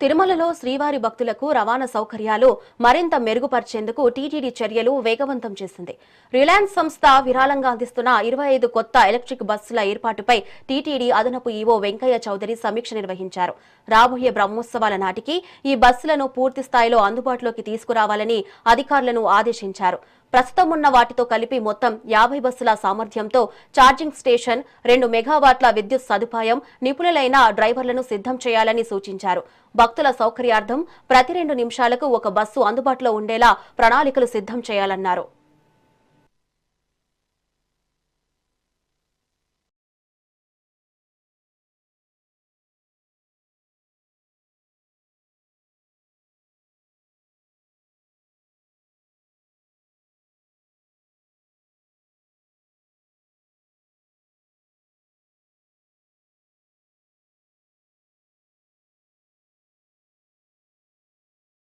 తిరుమలలో శ్రీవారి భక్తులకు రవాణా సౌకర్యాలు మరింత మెరుగుపర్చేందుకు టీటీడీ చర్యలు వేగవంతం చేసింది. రిలయన్స్ సంస్థ విరాళంగా అందిస్తున్న 25 కొత్త ఎలక్ట్రిక్ బస్సుల ఏర్పాటుపై టీటీడీ అదనపు ఈవో వెంకయ్య చౌదరి సమీక్ష నిర్వహించారు. రాబోయే బ్రహ్మోత్సవాల నాటికి ఈ బస్సులను పూర్తి స్థాయిలో అందుబాటులోకి తీసుకురావాలని అధికారులను ఆదేశించారు. ప్రస్తుతం ఉన్న వాటితో కలిపి మొత్తం 50 బస్సుల సామర్థ్యంతో ఛార్జింగ్ స్టేషన్, 2 మెగావాట్ల విద్యుత్ సదుపాయం, నిపుణులైన డ్రైవర్లను సిద్ధం చేయాలని సూచించారు. భక్తుల సౌకర్యార్థం ప్రతి 2 నిమిషాలకు ఒక బస్సు అందుబాటులో ఉండేలా ప్రణాళికలు సిద్ధం చేయాలన్నారు.